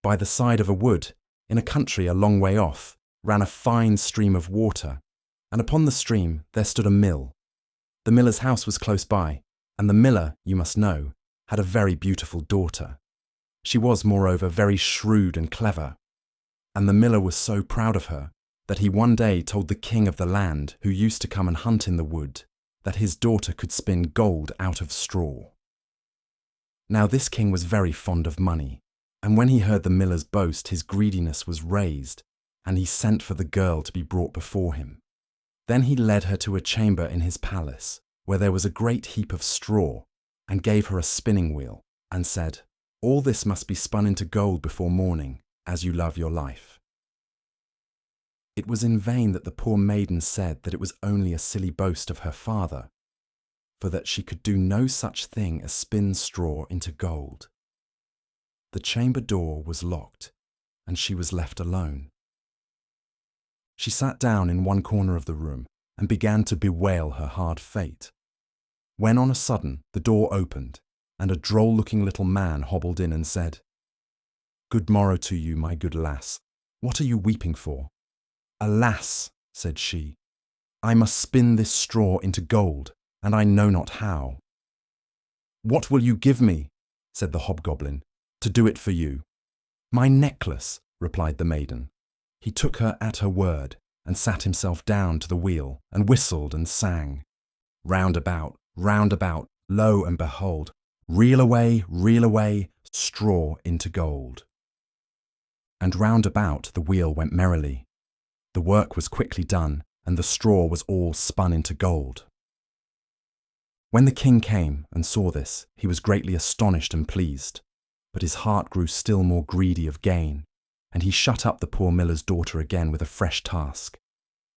By the side of a wood, in a country a long way off, ran a fine stream of water, and upon the stream there stood a mill. The miller's house was close by, and the miller, you must know, had a very beautiful daughter. She was, moreover, very shrewd and clever, and the miller was so proud of her that he one day told the king of the land, who used to come and hunt in the wood, that his daughter could spin gold out of straw. Now this king was very fond of money, and when he heard the miller's boast, his greediness was raised, and he sent for the girl to be brought before him. Then he led her to a chamber in his palace, where there was a great heap of straw, and gave her a spinning wheel, and said, "All this must be spun into gold before morning, as you love your life." It was in vain that the poor maiden said that it was only a silly boast of her father, for that she could do no such thing as spin straw into gold. The chamber door was locked, and she was left alone. She sat down in one corner of the room and began to bewail her hard fate, when on a sudden the door opened, and a droll-looking little man hobbled in and said, "Good morrow to you, my good lass. What are you weeping for?" "Alas," said she, "I must spin this straw into gold, and I know not how." "What will you give me," said the hobgoblin, "to do it for you?" "My necklace," replied the maiden. He took her at her word, and sat himself down to the wheel, and whistled and sang, round about, lo and behold, reel away, straw into gold. And round about the wheel went merrily. The work was quickly done, and the straw was all spun into gold. When the king came and saw this, he was greatly astonished and pleased, but his heart grew still more greedy of gain, and he shut up the poor miller's daughter again with a fresh task.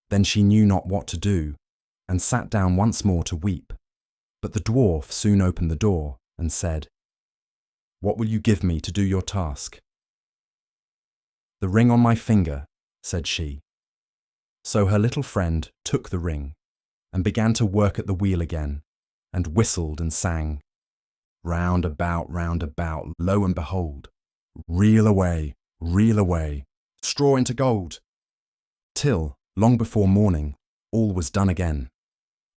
Then she knew not what to do, and sat down once more to weep. But the dwarf soon opened the door and said, "What will you give me to do your task?" "The ring on my finger," said she. So her little friend took the ring, and began to work at the wheel again, and whistled and sang, round about, lo and behold, reel away, straw into gold, till, long before morning, all was done again.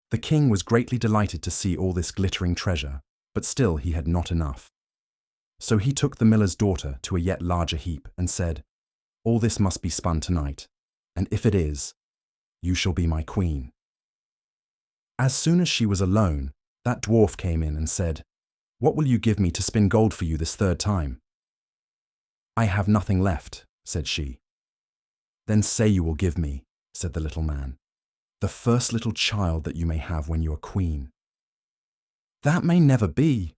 The king was greatly delighted to see all this glittering treasure, but still he had not enough. So he took the miller's daughter to a yet larger heap, and said, "All this must be spun tonight, and if it is, you shall be my queen." As soon as she was alone, that dwarf came in and said, "What will you give me to spin gold for you this third time?" "I have nothing left," said she. "Then say you will give me," said the little man, "the first little child that you may have when you are queen." "That may never be,"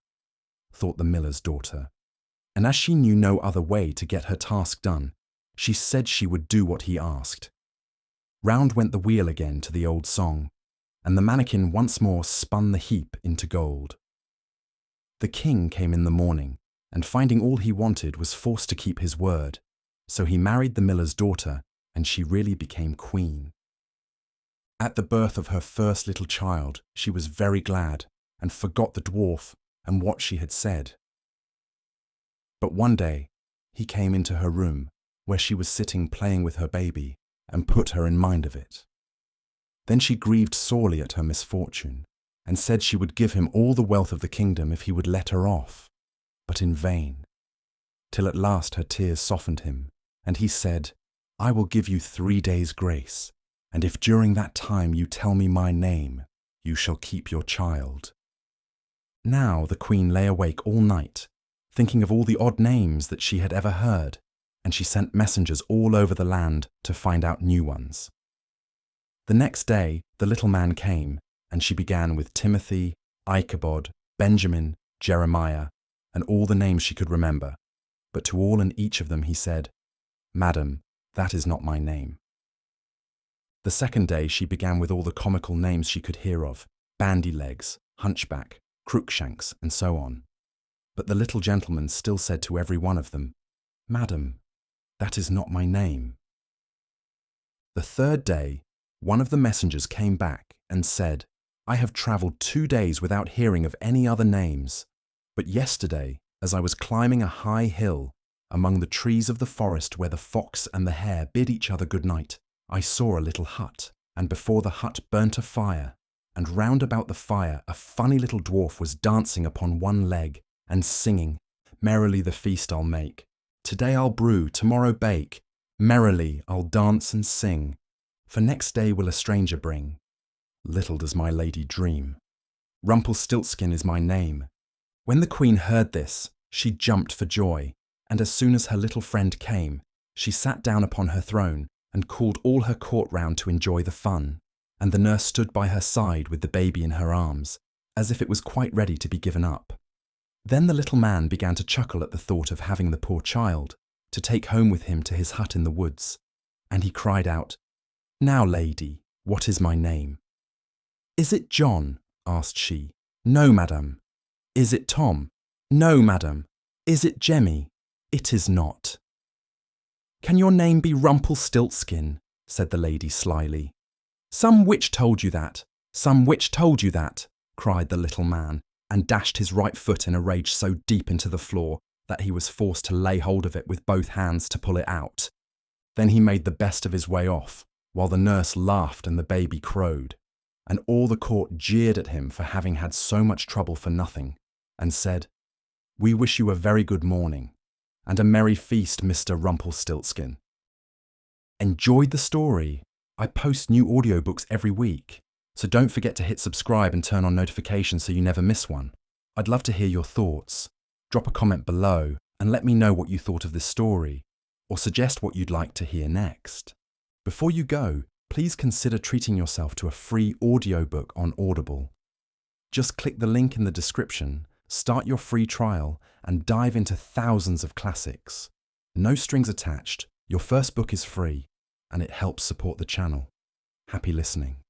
thought the miller's daughter, and as she knew no other way to get her task done, she said she would do what he asked. Round went the wheel again to the old song, and the mannikin once more spun the heap into gold. The king came in the morning, and finding all he wanted was forced to keep his word, so he married the miller's daughter, and she really became queen. At the birth of her first little child, she was very glad, and forgot the dwarf and what she had said. But one day, he came into her room, where she was sitting playing with her baby, and put her in mind of it. Then she grieved sorely at her misfortune, and said she would give him all the wealth of the kingdom if he would let her off, but in vain, till at last her tears softened him, and he said, "I will give you 3 days' grace, and if during that time you tell me my name, you shall keep your child." Now the queen lay awake all night, thinking of all the odd names that she had ever heard, and she sent messengers all over the land to find out new ones. The next day the little man came, and she began with Timothy, Ichabod, Benjamin, Jeremiah, and all the names she could remember, but to all and each of them he said, "Madam, that is not my name." The second day she began with all the comical names she could hear of, Bandy-legs, Hunchback, Crookshanks, and so on. But the little gentleman still said to every one of them, "Madam, that is not my name." The third day, one of the messengers came back and said, "I have travelled 2 days without hearing of any other names, but yesterday, as I was climbing a high hill, among the trees of the forest where the fox and the hare bid each other good night, I saw a little hut, and before the hut burnt a fire, and round about the fire a funny little dwarf was dancing upon one leg, and singing, "Merrily the feast I'll make. Today I'll brew, tomorrow bake. Merrily I'll dance and sing, for next day will a stranger bring. Little does my lady dream. Rumpelstiltskin is my name." When the queen heard this, she jumped for joy, and as soon as her little friend came, she sat down upon her throne and called all her court round to enjoy the fun, and the nurse stood by her side with the baby in her arms, as if it was quite ready to be given up. Then the little man began to chuckle at the thought of having the poor child to take home with him to his hut in the woods, and he cried out, "Now, lady, what is my name?" "Is it John?" asked she. "No, madam." "Is it Tom?" "No, madam." "Is it Jemmy?" "It is not." "Can your name be Rumpelstiltskin?" said the lady slyly. "Some witch told you that. Some witch told you that," cried the little man, and dashed his right foot in a rage so deep into the floor that he was forced to lay hold of it with both hands to pull it out. Then he made the best of his way off, while the nurse laughed and the baby crowed, and all the court jeered at him for having had so much trouble for nothing, and said, "We wish you a very good morning, and a merry feast, Mr. Rumpelstiltskin." Enjoyed the story? I post new audiobooks every week, so don't forget to hit subscribe and turn on notifications so you never miss one. I'd love to hear your thoughts. Drop a comment below and let me know what you thought of this story, or suggest what you'd like to hear next. Before you go, please consider treating yourself to a free audiobook on Audible. Just click the link in the description, start your free trial, and dive into thousands of classics. No strings attached, your first book is free, and it helps support the channel. Happy listening.